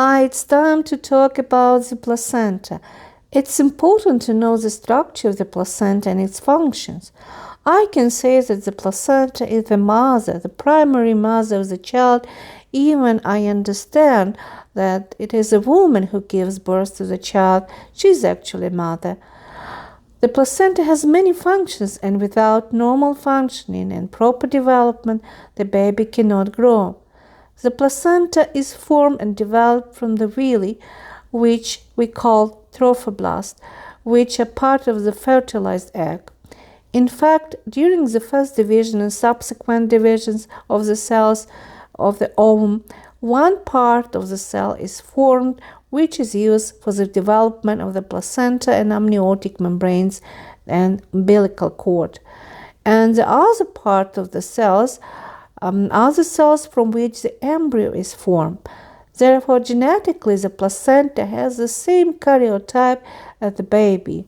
Hi, it's time to talk about the placenta. It's important to know the structure of the placenta and its functions. I can say that the placenta is the mother, the primary mother of the child, even I understand that it is a woman who gives birth to the child. She's actually a mother. The placenta has many functions, and without normal functioning and proper development, the baby cannot grow. The placenta is formed and developed from the villi, which we call trophoblast, which are part of the fertilized egg. In fact, during the first division and subsequent divisions of the cells of the ovum, one part of the cell is formed which is used for the development of the placenta and amniotic membranes and umbilical cord. And the other part of the cells are the cells from which the embryo is formed. Therefore, genetically, the placenta has the same karyotype as the baby.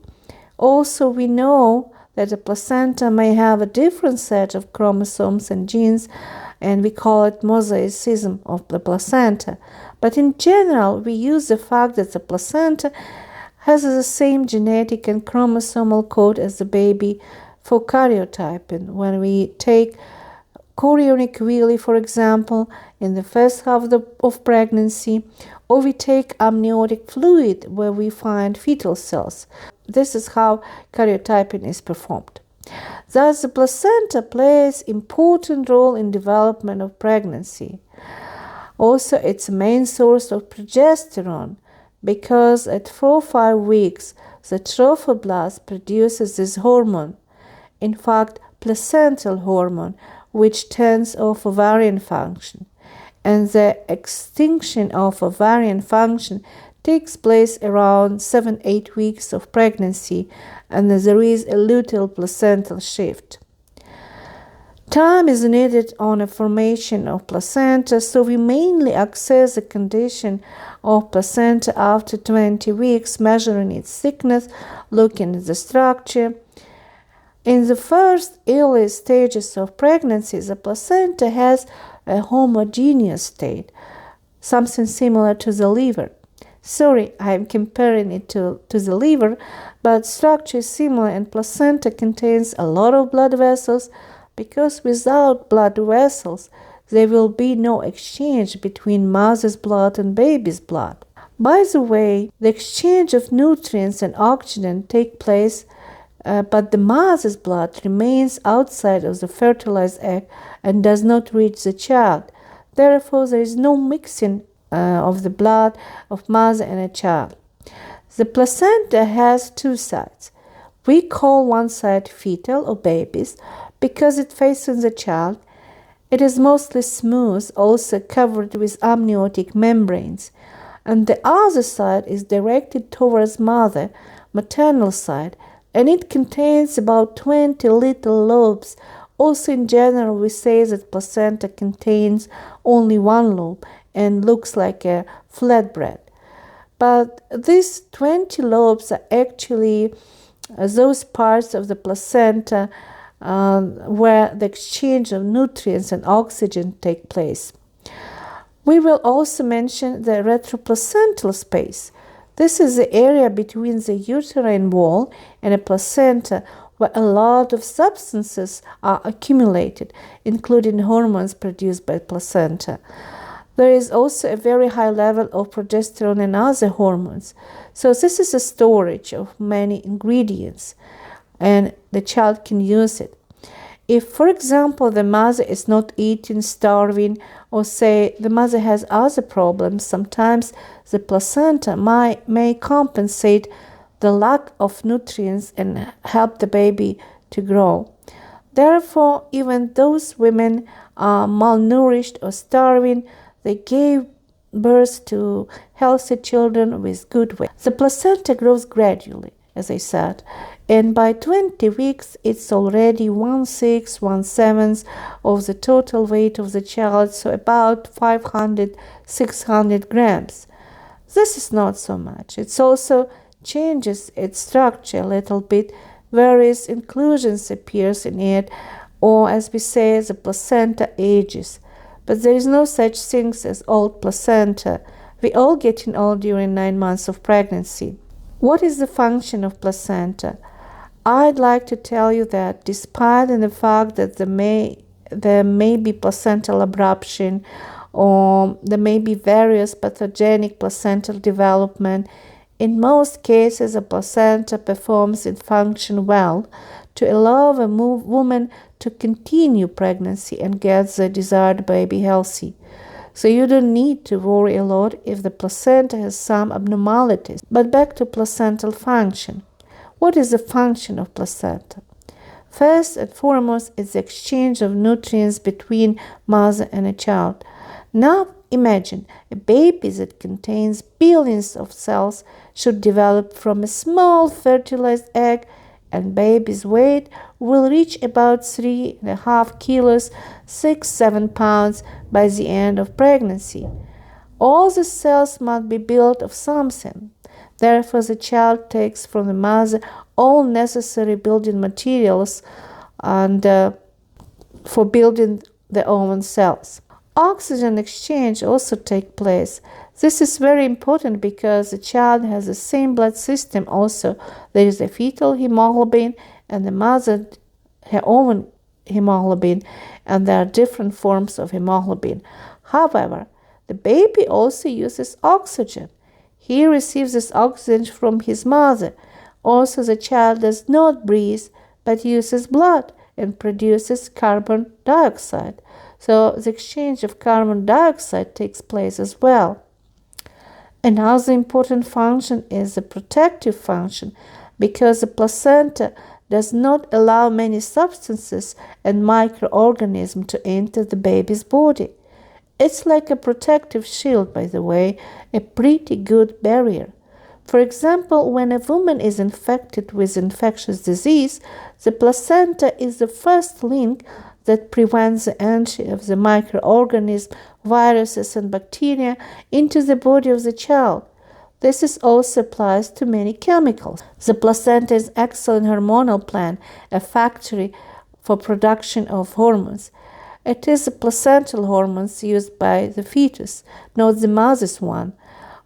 Also, we know that the placenta may have a different set of chromosomes and genes, and we call it mosaicism of the placenta. But in general, we use the fact that the placenta has the same genetic and chromosomal code as the baby for karyotyping. When we take chorionic villi, for example, in the first half of pregnancy, or we take amniotic fluid where we find fetal cells. This is how karyotyping is performed. Thus, the placenta plays an important role in development of pregnancy. Also, it's a main source of progesterone because at 4-5 weeks, the trophoblast produces this hormone. In fact, placental hormone, which turns off ovarian function. And the extinction of ovarian function takes place around 7-8 weeks of pregnancy, and there is a luteal placental shift. Time is needed on a formation of placenta, so we mainly assess the condition of placenta after 20 weeks, measuring its thickness, looking at the structure. In the first early stages of pregnancy, the placenta has a homogeneous state, something similar to the liver. Sorry, I'm comparing it to the liver, but structure is similar, and placenta contains a lot of blood vessels because without blood vessels, there will be no exchange between mother's blood and baby's blood. By the way, the exchange of nutrients and oxygen take place, but the mother's blood remains outside of the fertilized egg and does not reach the child. Therefore, there is no mixing of the blood of mother and a child. The placenta has two sides. We call one side fetal or baby's because it faces the child. It is mostly smooth, also covered with amniotic membranes. And the other side is directed towards mother, maternal side, and it contains about 20 little lobes. Also, in general, we say that placenta contains only one lobe and looks like a flatbread. But these 20 lobes are actually those parts of the placenta where the exchange of nutrients and oxygen take place. We will also mention the retroplacental space. This is the area between the uterine wall and a placenta where a lot of substances are accumulated, including hormones produced by placenta. There is also a very high level of progesterone and other hormones. So this is a storage of many ingredients, and the child can use it. If, for example, the mother is not eating, starving, or say the mother has other problems, sometimes the placenta may compensate the lack of nutrients and help the baby to grow. Therefore, even those women are malnourished or starving, they gave birth to healthy children with good weight. The placenta grows gradually, as I said, and by 20 weeks it's already 1/6, 1/7 of the total weight of the child, so about 500-600 grams. This is not so much. It also changes its structure a little bit. Various inclusions appears in it, or as we say, the placenta ages. But there is no such thing as old placenta. We all getting old during 9 months of pregnancy. What is the function of placenta? I'd like to tell you that despite the fact that there may be placental abruption, or there may be various pathogenic placental development, in most cases a placenta performs its function well to allow a woman to continue pregnancy and get the desired baby healthy. So you don't need to worry a lot if the placenta has some abnormalities. But back to placental function. What is the function of placenta? First and foremost, it's the exchange of nutrients between mother and a child. Now imagine a baby that contains billions of cells should develop from a small fertilized egg, and baby's weight will reach about 3.5 kilos, 6-7 pounds by the end of pregnancy. All the cells must be built of something. Therefore, the child takes from the mother all necessary building materials and for building their own cells. Oxygen exchange also takes place. This is very important because the child has the same blood system also. There is a fetal hemoglobin and the mother her own hemoglobin, and there are different forms of hemoglobin. However, the baby also uses oxygen. He receives this oxygen from his mother. Also, the child does not breathe but uses blood and produces carbon dioxide. So the exchange of carbon dioxide takes place as well. Another important function is the protective function, because the placenta does not allow many substances and microorganisms to enter the baby's body. It's like a protective shield, by the way, a pretty good barrier. For example, when a woman is infected with infectious disease, the placenta is the first link that prevents the entry of the microorganisms, viruses, and bacteria into the body of the child. This also applies to many chemicals. The placenta is an excellent hormonal plant, a factory for production of hormones. It is the placental hormones used by the fetus, not the mother's one,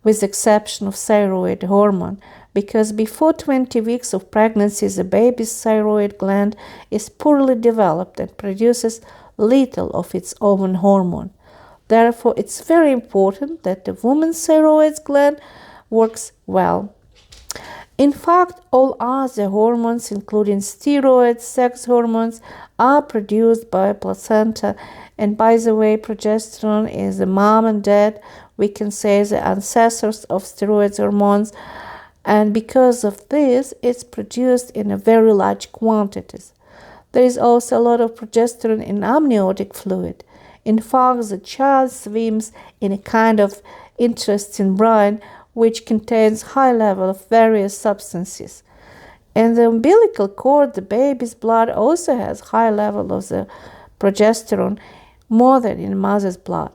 with the exception of thyroid hormone, because before 20 weeks of pregnancy, the baby's thyroid gland is poorly developed and produces little of its own hormone. Therefore, it's very important that the woman's thyroid gland works well. In fact, all other hormones, including steroids, sex hormones, are produced by placenta. And by the way, progesterone is the mom and dad, we can say the ancestors of steroid hormones. And because of this, it's produced in a very large quantities. There is also a lot of progesterone in amniotic fluid. In fact, the child swims in a kind of interesting brine which contains high level of various substances. In the umbilical cord, the baby's blood also has high level of the progesterone, more than in mother's blood.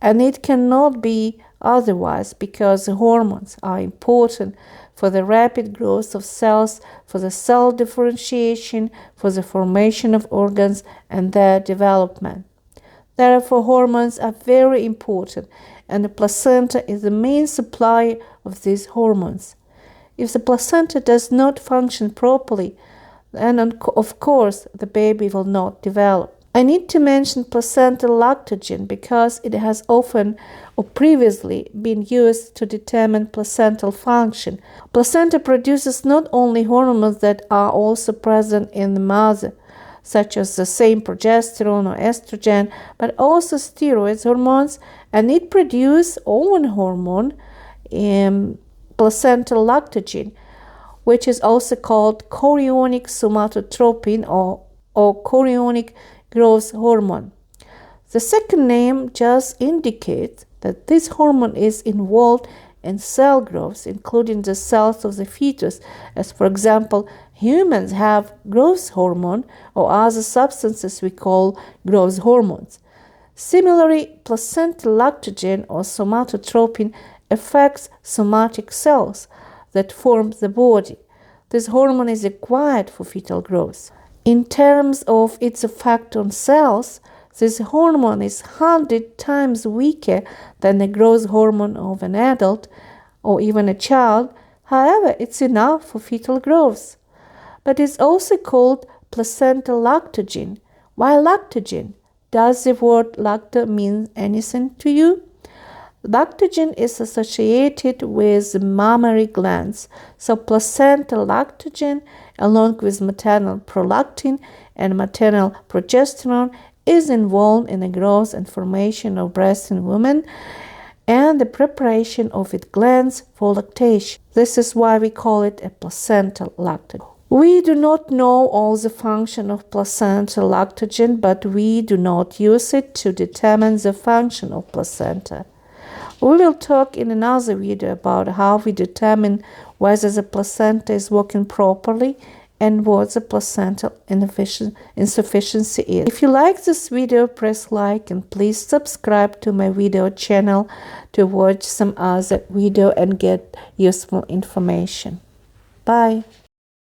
And it cannot be otherwise, because the hormones are important for the rapid growth of cells, for the cell differentiation, for the formation of organs and their development. Therefore, hormones are very important, and the placenta is the main supplier of these hormones. If the placenta does not function properly, then of course the baby will not develop. I need to mention placental lactogen because it has often or previously been used to determine placental function. Placenta produces not only hormones that are also present in the mother, such as the same progesterone or estrogen, but also steroid hormones, and it produces own hormone, placental lactogen, which is also called chorionic somatotropin or chorionic growth hormone. The second name just indicates that this hormone is involved in cell growth, including the cells of the fetus, as for example, humans have growth hormone or other substances we call growth hormones. Similarly, placental lactogen or somatotropin affects somatic cells that form the body. This hormone is required for fetal growth. In terms of its effect on cells, This hormone is 100 times weaker than the growth hormone of an adult or even a child. However, it's enough for fetal growth. But it's also called placental lactogen. Why lactogen? Does the word lacto mean anything to you? Lactogen is associated with the mammary glands, so placental lactogen, along with maternal prolactin and maternal progesterone, is involved in the growth and formation of breast in women and the preparation of its glands for lactation. This is why we call it a placental lactogen. We do not know all the function of placental lactogen, but we do not use it to determine the function of placenta. We will talk in another video about how we determine whether the placenta is working properly and what the placental insufficiency is. If you like this video, press like and please subscribe to my video channel to watch some other video and get useful information. Bye.